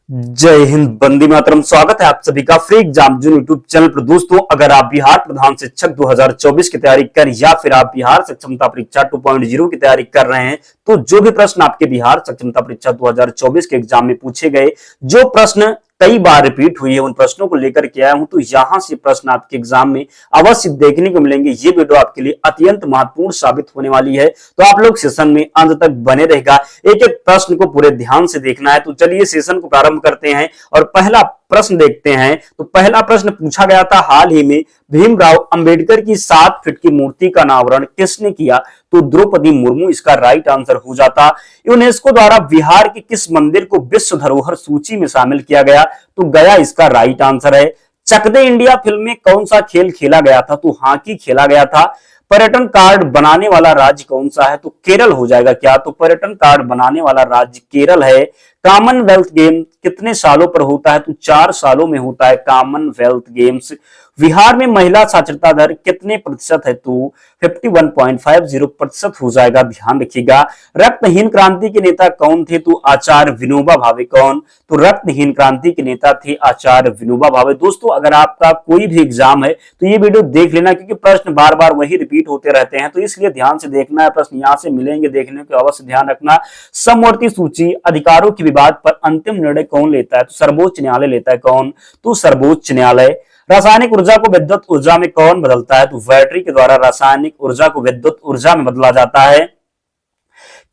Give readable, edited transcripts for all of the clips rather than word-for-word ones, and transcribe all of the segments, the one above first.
जय हिंद, वंदे मातरम। स्वागत है आप सभी का फ्री एग्जाम जून यूट्यूब चैनल पर। दोस्तों, अगर आप बिहार प्रधान शिक्षक 2024 की तैयारी कर या फिर आप बिहार सक्षमता परीक्षा 2.0 की तैयारी कर रहे हैं, तो जो भी प्रश्न आपके बिहार सक्षमता परीक्षा 2024 के एग्जाम में पूछे गए, जो प्रश्न कई बार रिपीट हुई है, उन प्रश्नों को लेकर के आया हूं। तो यहां से प्रश्न आपके एग्जाम में अवश्य देखने को मिलेंगे। ये वीडियो आपके लिए अत्यंत महत्वपूर्ण साबित होने वाली है, तो आप लोग सेशन में अंत तक बने रहेगा। एक एक प्रश्न को पूरे ध्यान से देखना है। तो चलिए सेशन को प्रारंभ करते हैं और पहला प्रश्न देखते हैं। तो पहला प्रश्न पूछा गया था, हाल ही में भीमराव अंबेडकर की 7 फीट की मूर्ति का अनावरण किसने किया? तो द्रौपदी मुर्मू इसका राइट आंसर हो जाता। यूनेस्को द्वारा बिहार के किस मंदिर को विश्व धरोहर सूची में शामिल किया गया? तो गया इसका राइट आंसर है। चक दे इंडिया फिल्म में कौन सा खेल खेला गया था? तो हॉकी खेला गया था। पर्यटन कार्ड बनाने वाला राज्य कौन सा है? तो केरल हो जाएगा क्या? तो पर्यटन कार्ड बनाने वाला राज्य केरल है। कॉमनवेल्थ गेम कितने सालों पर होता है? तो 4 सालों में होता है कॉमनवेल्थ गेम्स। बिहार में महिला साक्षरता दर कितने प्रतिशत है? तो 51.50% हो जाएगा, ध्यान रखिएगा। रक्तहीन क्रांति के नेता कौन थे? तो आचार्य विनोबा भावे। कौन? तो रक्तहीन क्रांति के नेता थे आचार्य विनोबा भावे। दोस्तों, अगर आपका कोई भी एग्जाम है तो ये वीडियो देख लेना, क्योंकि प्रश्न बार बार वही रिपीट होते रहते हैं, तो इसलिए ध्यान से देखना है। प्रश्न यहां से मिलेंगे, देखने को अवश्य ध्यान रखना। समवर्ती सूची अधिकारों के विवाद पर अंतिम निर्णय कौन लेता है? तो सर्वोच्च न्यायालय लेता है। कौन? तो सर्वोच्च न्यायालय। रासायनिक ऊर्जा को विद्युत ऊर्जा में कौन बदलता है? तो बैटरी के द्वारा रासायनिक ऊर्जा को विद्युत ऊर्जा में बदला जाता है।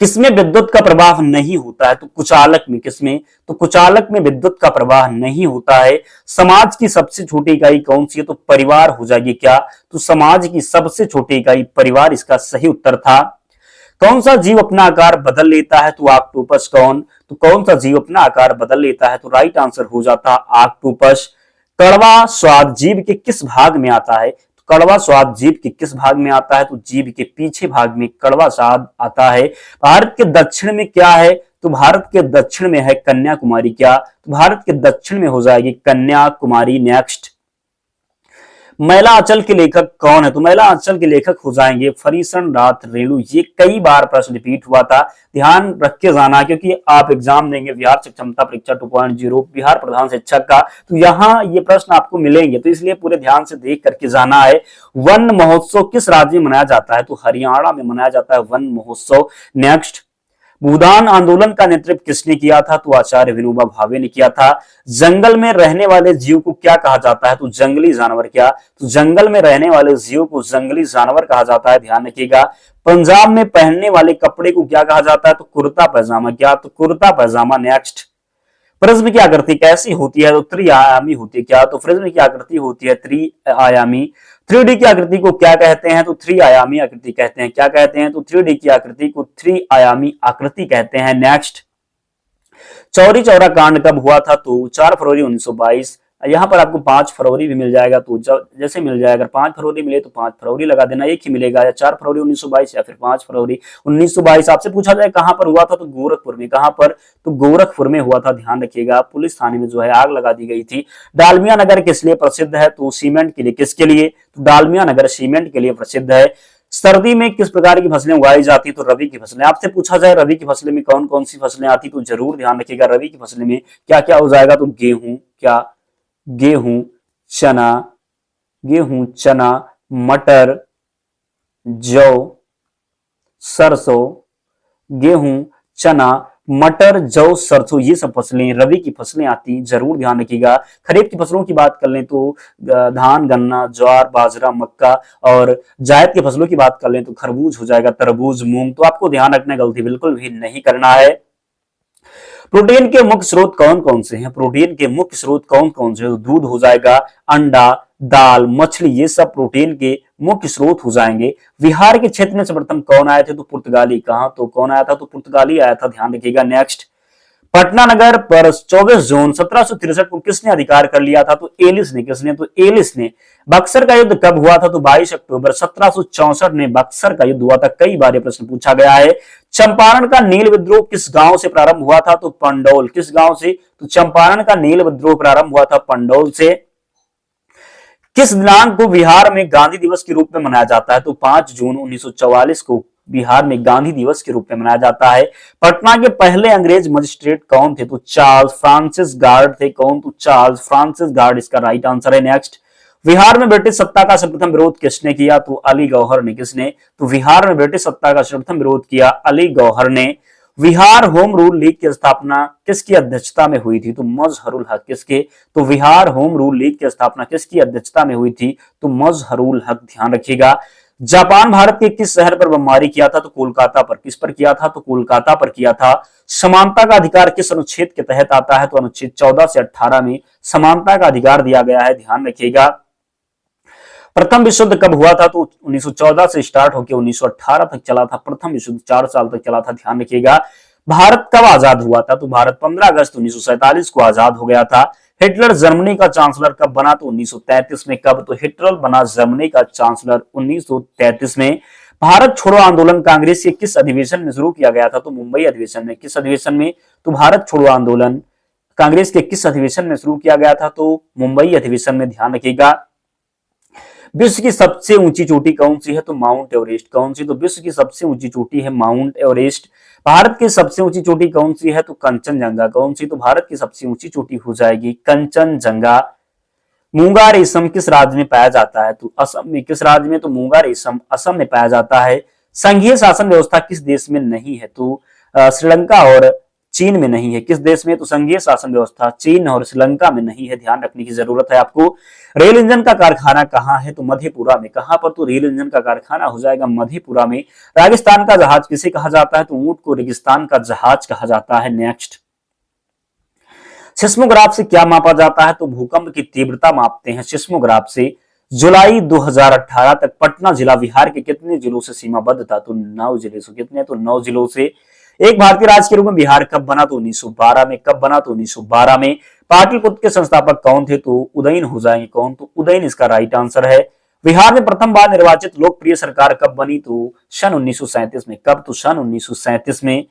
किसमें विद्युत का प्रवाह नहीं होता है? तो कुचालक में। किसमें? तो कुचालक में विद्युत का प्रवाह नहीं होता है। समाज की सबसे छोटी इकाई कौन सी है? तो परिवार हो जाएगी क्या? तो समाज की सबसे छोटी इकाई परिवार इसका सही उत्तर था। कौन सा जीव अपना आकार बदल लेता है? तो ऑक्टोपस। कौन? तो कौन सा जीव अपना आकार बदल लेता है? तो राइट आंसर हो जाता ऑक्टोपस। कड़वा स्वाद जीभ के किस भाग में आता है? तो कड़वा स्वाद जीभ के किस भाग में आता है? तो जीभ के पीछे भाग में कड़वा स्वाद आता है। भारत के दक्षिण में क्या है? तो भारत के दक्षिण में है कन्याकुमारी। क्या? तो भारत के दक्षिण में हो जाएगी कन्याकुमारी। नेक्स्ट, मैला आंचल के लेखक कौन है? तो मैला आंचल के लेखक हो जाएंगे फरीसन नाथ रेणु। ये कई बार प्रश्न रिपीट हुआ था, ध्यान रख के जाना, क्योंकि आप एग्जाम देंगे बिहार सक्षमता परीक्षा 2.0 बिहार प्रधान शिक्षक का, तो यहाँ ये प्रश्न आपको मिलेंगे, तो इसलिए पूरे ध्यान से देख करके जाना है। वन महोत्सव किस राज्य में मनाया जाता है? तो हरियाणा में मनाया जाता है वन महोत्सव। नेक्स्ट, भूदान आंदोलन का नेतृत्व किसने किया था? तो आचार्य विनोबा भावे ने किया था। जंगल में रहने वाले जीव को क्या कहा जाता है? तो जंगली जानवर। क्या? तो जंगल में रहने वाले जीव को जंगली जानवर कहा जाता है, ध्यान रखिएगा। पंजाब में पहनने वाले कपड़े को क्या कहा जाता है? तो कुर्ता पैजामा। क्या? तो कुर्ता पैजामा। नेक्स्ट, प्रिज्म की आकृति कैसी होती है? तो त्रिआयामी होती है। क्या? तो प्रिज्म की आकृति होती है त्रिआयामी। 3D की आकृति को क्या कहते हैं? तो 3 आयामी आकृति कहते हैं। क्या कहते हैं? तो 3D की आकृति को 3 आयामी आकृति कहते हैं। नेक्स्ट, चौरी चौरा कांड कब हुआ था? तो 4 फरवरी 1922। यहाँ पर आपको 5 फरवरी भी मिल जाएगा, तो जैसे मिल जाएगा, अगर 5 फरवरी मिले तो 5 फरवरी लगा देना, एक ही मिलेगा, या 4 फरवरी 1922 या फिर 5 फरवरी 1922। आपसे पूछा जाए कहां पर हुआ था? तो गोरखपुर में। कहां पर? तो गोरखपुर में हुआ था, ध्यान रखिएगा। पुलिस थाने में जो है आग लगा दी गई थी। डालमिया नगर किस लिए प्रसिद्ध है? तो सीमेंट के लिए। किसके लिए? तो डालमिया नगर सीमेंट के लिए प्रसिद्ध है। सर्दी में किस प्रकार की फसलें उगाई जाती है? तो रबी की फसलें। आपसे पूछा जाए रबी की फसलें में कौन कौन सी फसलें आती, तो जरूर ध्यान रखिएगा। रबी की फसलें में क्या क्या हो जाएगा? तो गेहूं। क्या? गेहूं, चना, गेहूं, चना, मटर, जौ, सरसों, गेहूं, चना, मटर, जौ, सरसों, ये सब फसलें रबी की फसलें आती, जरूर ध्यान रखिएगा। खरीफ की फसलों की बात कर लें तो धान, गन्ना, ज्वार, बाजरा, मक्का, और जायद की फसलों की बात कर लें तो खरबूज हो जाएगा, तरबूज, मूंग। तो आपको ध्यान रखना, गलती बिल्कुल भी नहीं करना है। प्रोटीन के मुख्य स्रोत कौन कौन से हैं? प्रोटीन के मुख्य स्रोत कौन कौन से? दूध हो जाएगा, अंडा, दाल, मछली, ये सब प्रोटीन के मुख्य स्रोत हो जाएंगे। बिहार के क्षेत्र में सर्वप्रथम कौन आए थे? तो पुर्तगाली। कहां? तो कौन आया था? तो पुर्तगाली आया था, ध्यान रखिएगा। नेक्स्ट, पटना नगर पर 24 जून 1763 को किसने अधिकार कर लिया था? तो एलिस ने। किसने? तो एलिस ने। बक्सर का युद्ध कब हुआ था? तो 22 अक्टूबर 1764 में बक्सर का युद्ध हुआ था। कई बार यह प्रश्न पूछा गया है। चंपारण का नील विद्रोह किस गांव से प्रारंभ हुआ था? तो पंडौल। किस गांव से? तो चंपारण का नील विद्रोह प्रारंभ हुआ था पंडौल से। किस दिनांक को बिहार में गांधी दिवस के रूप में मनाया जाता है? तो 5 जून 1944 को बिहार में गांधी दिवस के रूप में मनाया जाता है। पटना के पहले अंग्रेज मजिस्ट्रेट कौन थे? तो चार्ल्स फ्रांसिस गार्ड थे। कौन? तो चार्ल्स फ्रांसिस गार्ड इसका राइट आंसर है। नेक्स्ट, बिहार में ब्रिटिश सत्ता का सर्वप्रथम विरोध किसने किया? तो अली गौहर ने। किसने? तो बिहार में ब्रिटिश सत्ता का सर्वप्रथम विरोध किया अली गौहर ने। बिहार होम रूल लीग की स्थापना किसकी अध्यक्षता में हुई थी? तो मजहरुल हक। किसके? तो बिहार होम रूल लीग की स्थापना किसकी अध्यक्षता में हुई थी? तो मजहरुल हक। ध्यान रखिएगा। जापान भारत के किस शहर पर बमबारी किया था? तो कोलकाता पर। किस पर किया था? तो कोलकाता पर किया था। समानता का अधिकार किस अनुच्छेद के तहत आता है? तो अनुच्छेद 14 से 18 में समानता का अधिकार दिया गया है। ध्यान रखिएगा। प्रथम विश्व युद्ध कब हुआ था? तो 1914 से स्टार्ट होकर 1918 तक चला था। प्रथम विश्व युद्ध 4 साल तक चला था। ध्यान रखिएगा। भारत कब आजाद हुआ था? तो भारत 15 अगस्त 1947 को आजाद हो गया था। हिटलर जर्मनी का चांसलर कब बना? तो 1933 में। कब? तो हिटलर बना जर्मनी का चांसलर 1933 में। भारत छोड़ो आंदोलन कांग्रेस के किस अधिवेशन में शुरू किया गया था? तो मुंबई अधिवेशन में। किस अधिवेशन में? तो भारत छोड़ो आंदोलन कांग्रेस के किस अधिवेशन में शुरू किया गया था? तो मुंबई अधिवेशन में। ध्यान रखिएगा। विश्व की सबसे ऊंची चोटी कौन सी है? तो माउंट एवरेस्ट। कौन सी? तो विश्व की सबसे ऊंची चोटी है माउंट एवरेस्ट। भारत की सबसे ऊंची चोटी कौन सी है? तो कंचनजंगा। कौन सी? तो भारत की सबसे ऊंची चोटी हो जाएगी कंचनजंगा। मूंगा रेशम किस राज्य में पाया जाता है? तो असम में। किस राज्य में? तो मूंगा रेशम असम में पाया जाता है। संघीय शासन व्यवस्था किस देश में नहीं है? तो श्रीलंका और चीन में नहीं है। किस देश में? तो संघीय शासन व्यवस्था चीन और श्रीलंका में नहीं है। ध्यान रखने की जरूरत है आपको। रेल इंजन का कारखाना कहाँ है? तो मधेपुरा में। कहां पर? तो रेल इंजन का कारखाना हो जाएगा मधेपुरा में। राजस्थान का जहाज किसे कहा जाता है? तो ऊंट को रेगिस्तान का जहाज कहा जाता है। नेक्स्ट, सिस्मोग्राफ से क्या मापा जाता है? तो भूकंप की तीव्रता मापते हैं सिस्मोग्राफ से। जुलाई 2018 तक पटना जिला बिहार के कितने जिलों से सीमाबद्ध था? तो 9 जिले से। कितने? तो 9 जिलों से। एक भारतीय राज्य के रूप में बिहार कब बना? तो 1912 में। कब बना? तो 1912 में। पाटलिपुत्र के संस्थापक कौन थे? तो उदयन हो जाएंगे। कौन? तो उदयन इसका राइट आंसर है। बिहार में प्रथम बार निर्वाचित लोकप्रिय सरकार कब बनी? तो सन 1937 में। कब? तो सन 1937 में।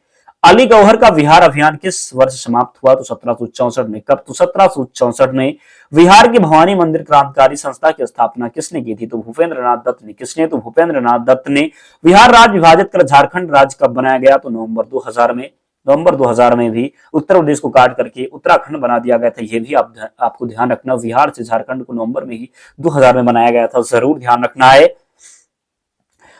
अली गौहर का बिहार अभियान किस वर्ष समाप्त हुआ? तो 1764 में। कब? तो 1764 में। बिहार के भवानी मंदिर क्रांतिकारी संस्था की स्थापना किसने की थी? तो भूपेंद्र नाथ दत्त ने। किसने? तो भूपेंद्र नाथ दत्त ने। बिहार राज्य विभाजित कर झारखंड राज्य कब बनाया गया? तो नवंबर 2000 में। नवंबर 2000 में भी उत्तर प्रदेश को काट करके उत्तराखंड बना दिया गया था। यह भी आपको ध्यान रखना। बिहार से झारखंड को नवंबर में ही 2000 में बनाया गया था। जरूर ध्यान रखना है।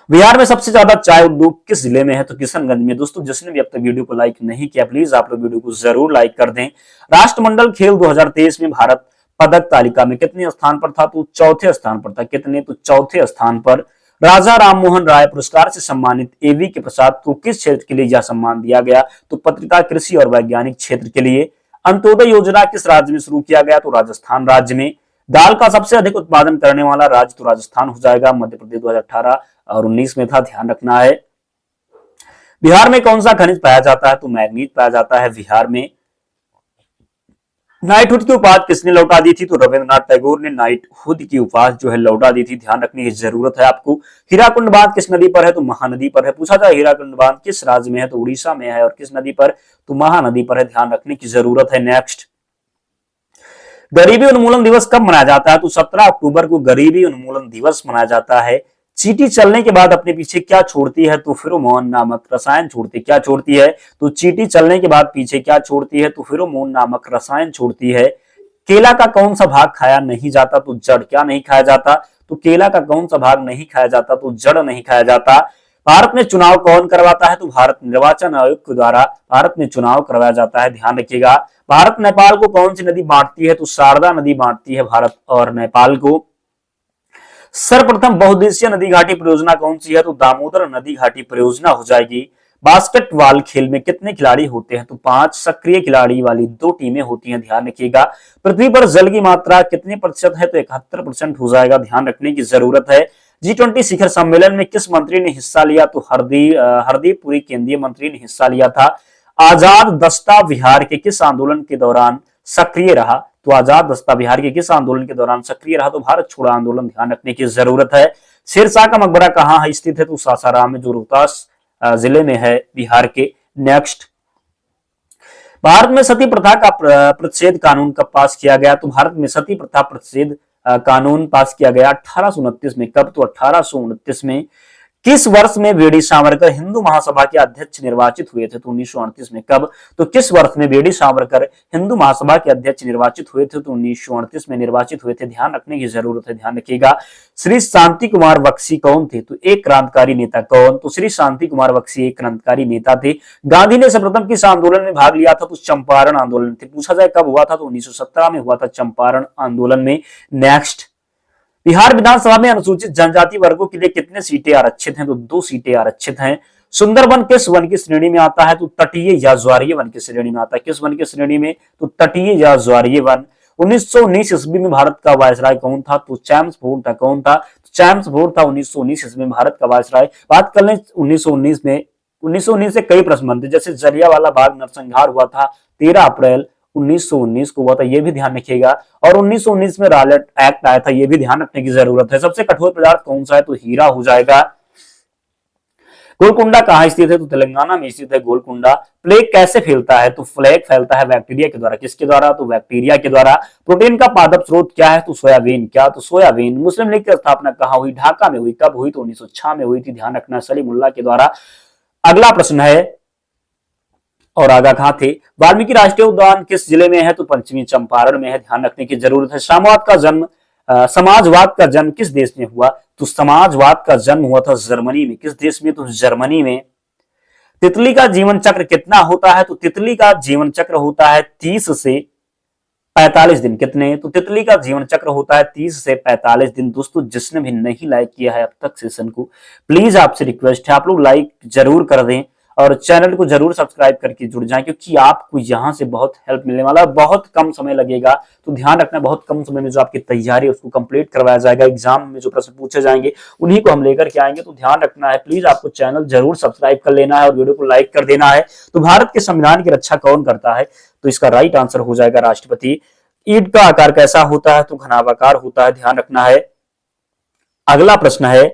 बिहार में सबसे ज्यादा चाय उद्योग किस जिले में है? तो किशनगंज में। दोस्तों, जिसने भी अब तक वीडियो को लाइक नहीं किया, प्लीज आप लोग वीडियो को जरूर लाइक कर दें। राष्ट्रमंडल खेल 2023 में भारत पदक तालिका में कितने स्थान पर था? तो चौथे स्थान पर था। कितने? तो चौथे स्थान पर। राजा राममोहन राय पुरस्कार से सम्मानित एवी के प्रसाद को किस क्षेत्र के लिए यह सम्मान दिया गया? तो पत्रिका, कृषि और वैज्ञानिक क्षेत्र के लिए। अंत्योदय योजना किस राज्य में शुरू किया गया? तो राजस्थान राज्य में। दाल का सबसे अधिक उत्पादन करने वाला राज्य तो राजस्थान हो जाएगा। मध्य प्रदेश 2018 और 19 में था। ध्यान रखना है। बिहार में कौन सा खनिज पाया जाता है? तो मैग्नीज पाया जाता है बिहार में। नाइटहुड की उपाधि किसने लौटा दी थी? तो रविंद्रनाथ टैगोर ने नाइटहुड की उपाधि जो है लौटा दी थी। ध्यान रखने की जरूरत है आपको। हीराकुंड बांध किस नदी पर है? तो महानदी पर है। पूछा जाए हीराकुंड बांध किस राज्य में है? तो उड़ीसा में है। और किस नदी पर? तो महानदी पर है। ध्यान रखने की जरूरत है। नेक्स्ट, गरीबी उन्मूलन दिवस कब मनाया जाता है? तो 17 अक्टूबर को गरीबी उन्मूलन दिवस मनाया जाता है। चींटी चलने के बाद अपने पीछे क्या छोड़ती है? तो फेरोमोन नामक रसायन छोड़ती है। क्या छोड़ती है? तो चींटी चलने के बाद पीछे क्या छोड़ती है? तो फेरोमोन नामक रसायन छोड़ती है। केला का कौन सा भाग खाया नहीं जाता? तो जड़। क्या नहीं खाया जाता? तो केला का कौन सा भाग नहीं खाया जाता? तो जड़ नहीं खाया जाता। भारत में चुनाव कौन करवाता है? तो भारत निर्वाचन आयोग के द्वारा भारत में चुनाव करवाया जाता है। ध्यान रखिएगा। भारत नेपाल को कौन सी नदी बांटती है? तो शारदा नदी बांटती है भारत और नेपाल को। सर्वप्रथम बहुउद्देशीय नदी घाटी परियोजना कौन सी है? तो दामोदर नदी घाटी परियोजना हो जाएगी। बास्केटबॉल खेल में कितने खिलाड़ी होते हैं? तो 5 सक्रिय खिलाड़ी वाली 2 टीमें होती हैं। ध्यान रखिएगा। पृथ्वी पर जल की मात्रा कितने प्रतिशत है? तो 71% हो जाएगा। ध्यान रखने की जरूरत है। G20 शिखर सम्मेलन में किस मंत्री ने हिस्सा लिया? तो हरदीप पुरी केंद्रीय मंत्री ने हिस्सा लिया था। आजाद दस्ता बिहार के किस आंदोलन के दौरान सक्रिय रहा? तो आजाद दस्ता बिहार के किस आंदोलन के दौरान सक्रिय रहा? तो भारत छोड़ो आंदोलन। ध्यान रखने की जरूरत है। शेरशाह का मकबरा कहाँ है स्थित है? तो सासाराम में, जो रोहतास जिले में है बिहार के। नेक्स्ट, भारत में सती प्रथा का प्रतिषेध कानून कब पास किया गया? तो भारत में सती प्रथा प्रतिषेध कानून पास किया गया 1829 में। कब? तो 1829 में। किस वर्ष में वी.डी. सावरकर हिंदू महासभा के अध्यक्ष निर्वाचित हुए थे? तो 1938 में। कब? तो किस वर्ष में वी.डी. सावरकर हिंदू महासभा के अध्यक्ष निर्वाचित हुए थे? तो 1938 में निर्वाचित हुए थे। ध्यान रखने की जरूरत है, ध्यान रखिएगा। श्री शांति कुमार बख्शी कौन थे? तो एक क्रांतिकारी नेता। कौन? तो श्री शांति कुमार बख्शी एक क्रांतिकारी नेता थे। गांधी ने सर्वप्रथम किस आंदोलन में भाग लिया था? तो चंपारण आंदोलन थे। पूछा जाए कब हुआ था? तो 1917 में हुआ था, चंपारण आंदोलन में। नेक्स्ट, बिहार विधानसभा में अनुसूचित जनजाति वर्गों के लिए कितने सीटें आरक्षित हैं? तो 2 सीटें आरक्षित हैं। सुंदरबन किस वन की श्रेणी में आता है? तो तटीय या ज्वारीय वन की श्रेणी में आता है। किस वन की श्रेणी में? तो तटीय या ज्वारीय वन। 1919 ईस्वी में भारत का वायसराय कौन था? तो चैम्सफोर्ड था। कौन था? चैम्सफोर्ड था 1919 ईस्वी में भारत का वायसराय। बात कर लें 1919 में, 1919 से कई प्रश्न बनते, जैसे जलियांवाला बाग नरसंहार हुआ था 13 अप्रैल 1919 को हुआ था, यह भी ध्यान रखिएगा। और 1919 में रॉलेट एक्ट आया था, यह भी ध्यान रखने की जरूरत है। सबसे कठोर पदार्थ कौन सा है? तो हीरा हो जाएगा। गोलकुंडा कहाँ स्थित है? तो तेलंगाना में स्थित है गोलकुंडा। प्लेग कैसे फैलता है? तो प्लेग फैलता है बैक्टीरिया के द्वारा। किसके द्वारा? तो बैक्टीरिया के द्वारा। प्रोटीन का पादप स्रोत क्या है? तो सोयाबीन। क्या? तो सोयाबीन। मुस्लिम लीग की स्थापना कहाँ हुई? ढाका में हुई। कब हुई? तो 1906 में हुई थी। ध्यान रखना, सलीमुल्लाह के द्वारा। अगला प्रश्न है, और आगा कहां थे? वाल्मीकि राष्ट्रीय उद्यान किस जिले में है? तो पश्चिमी चंपारण में है। ध्यान रखने की जरूरत है। समाजवाद का जन्म किस देश में हुआ? तो समाजवाद का जन्म हुआ था जर्मनी में। किस देश में? तो जर्मनी में। तितली का जीवन चक्र कितना होता है? तो तितली का जीवन चक्र होता है 30 से 45 दिन। कितने? तो तितली का जीवन चक्र होता है 30 से 45 दिन। दोस्तों, जिसने भी नहीं लाइक किया है अब तक सेशन को, प्लीज आपसे रिक्वेस्ट है, आप लोग लाइक जरूर कर दें और चैनल को जरूर सब्सक्राइब करके जुड़ जाएं, क्योंकि आपको यहां से बहुत हेल्प मिलने वाला है। बहुत कम समय लगेगा, तो ध्यान रखना, बहुत कम समय में जो आपकी तैयारी है उसको कंप्लीट करवाया जाएगा। एग्जाम में जो प्रश्न पूछे जाएंगे उन्हीं को हम लेकर के आएंगे, तो ध्यान रखना है। प्लीज आपको चैनल जरूर सब्सक्राइब कर लेना है और वीडियो को लाइक कर देना है। तो भारत के संविधान की रक्षा कौन करता है? तो इसका राइट आंसर हो जाएगा राष्ट्रपति। ईंट का आकार कैसा होता है? तो घनाभाकार होता है। ध्यान रखना है। अगला प्रश्न है,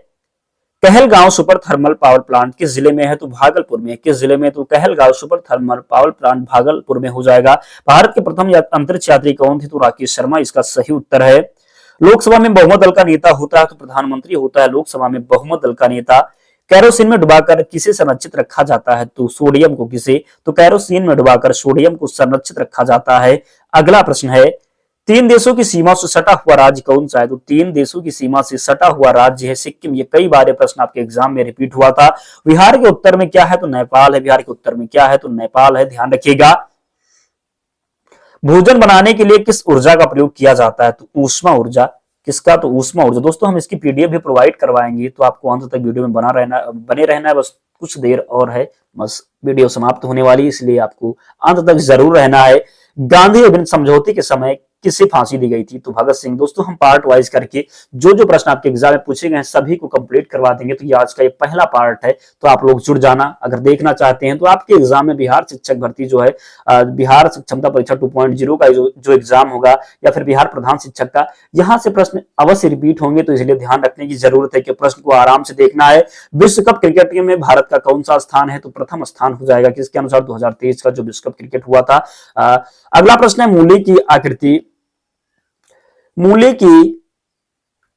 Kahalgaon super thermal power plant किस जिले में है? तो भागलपुर में। किस जिले में? तो Kahalgaon super thermal power plant Bhagalpur में हो जाएगा। भारत के प्रथम अंतरिक्ष यात्री कौन थे? तो राकेश शर्मा इसका सही उत्तर है। लोकसभा में बहुमत दल का नेता होता है? तो प्रधानमंत्री होता है लोकसभा में बहुमत दल का नेता। कैरोसिन में डुबाकर किसे संरक्षित रखा जाता है? तो सोडियम को। किसे? तो कैरोसिन में डुबाकर सोडियम को संरक्षित रखा जाता है। अगला प्रश्न है, 3 देशों की सीमा से सटा हुआ राज्य कौन सा है? तो 3 देशों की सीमा से सटा हुआ राज्य है सिक्किम। ये कई बार प्रश्न आपके एग्जाम में रिपीट हुआ था। बिहार के उत्तर में क्या है? तो नेपाल है। बिहार के उत्तर में क्या है? तो नेपाल है। ध्यान रखिएगा। भोजन बनाने के लिए किस ऊर्जा का प्रयोग किया जाता है? तो ऊष्मा ऊर्जा। किसका? तो ऊष्मा ऊर्जा। दोस्तों, हम इसकी पीडीएफ भी प्रोवाइड करवाएंगे, तो आपको अंत तक वीडियो में बने रहना है। बस कुछ देर और है, बस वीडियो समाप्त होने वाली, इसलिए आपको अंत तक जरूर रहना है। गांधी अभिन्न समझौते के समय किसे फांसी दी गई थी? तो भगत सिंह। दोस्तों, हम पार्ट वाइज करके जो जो प्रश्न आपके एग्जाम में पूछे गए हैं सभी को कंप्लीट करवा देंगे। तो ये आज का ये पहला पार्ट है, तो आप लोग जुड़ जाना अगर देखना चाहते हैं। तो आपके एग्जाम में बिहार शिक्षक भर्ती जो है, बिहार क्षमता परीक्षा 2.0 का जो एग्जाम होगा, या फिर बिहार प्रधान शिक्षक का, यहाँ से प्रश्न अवश्य रिपीट होंगे। तो इसलिए ध्यान रखने की जरूरत है कि प्रश्न को आराम से देखना है। विश्व कप क्रिकेट में भारत का कौन सा स्थान है? तो प्रथम स्थान हो जाएगा। किसके अनुसार? 2023 का जो विश्व कप क्रिकेट हुआ था। अगला प्रश्न है, मूली की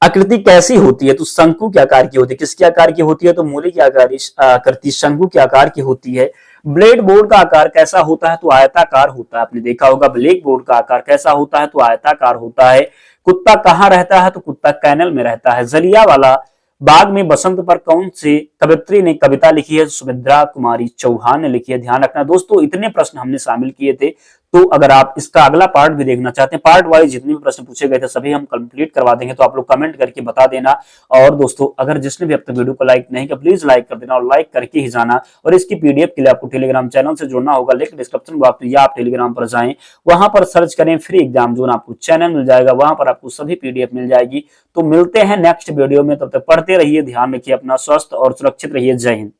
आकृति कैसी होती है? तो शंकु के आकार की होती है। किसके आकार की होती है? तो मूली की आकृति शंकु के आकार की होती है। ब्लेड बोर्ड का आकार कैसा होता है? तो आयताकार होता है। आपने देखा होगा, ब्लैक बोर्ड का आकार कैसा होता है? तो आयताकार होता है। कुत्ता कहाँ रहता है? तो कुत्ता कैनल में रहता है। जलियांवाला बाग में बसंत पर कौन सी कवयित्री ने कविता लिखी है? सुमित्रा कुमारी चौहान ने लिखी है। ध्यान रखना दोस्तों, इतने प्रश्न हमने शामिल किए थे। तो अगर आप इसका अगला पार्ट भी देखना चाहते हैं, पार्ट वाइज जितने भी प्रश्न पूछे गए थे सभी हम कंप्लीट करवा देंगे, तो आप लोग कमेंट करके बता देना। और दोस्तों, अगर जिसने भी अब तक वीडियो को लाइक नहीं किया, प्लीज लाइक कर देना और लाइक करके ही जाना। और इसकी पीडीएफ के लिए आपको टेलीग्राम चैनल से जुड़ना होगा, लिंक डिस्क्रिप्शन बॉक्स में, या आप टेलीग्राम पर जाएं, वहां पर सर्च करें फ्री एग्जाम जोन, आपको चैनल मिल जाएगा, वहां पर आपको सभी पीडीएफ मिल जाएगी। तो मिलते हैं नेक्स्ट वीडियो में, तब तक पढ़ते रहिए, ध्यान रखिए अपना, स्वस्थ और सुरक्षित रहिए। जय हिंद।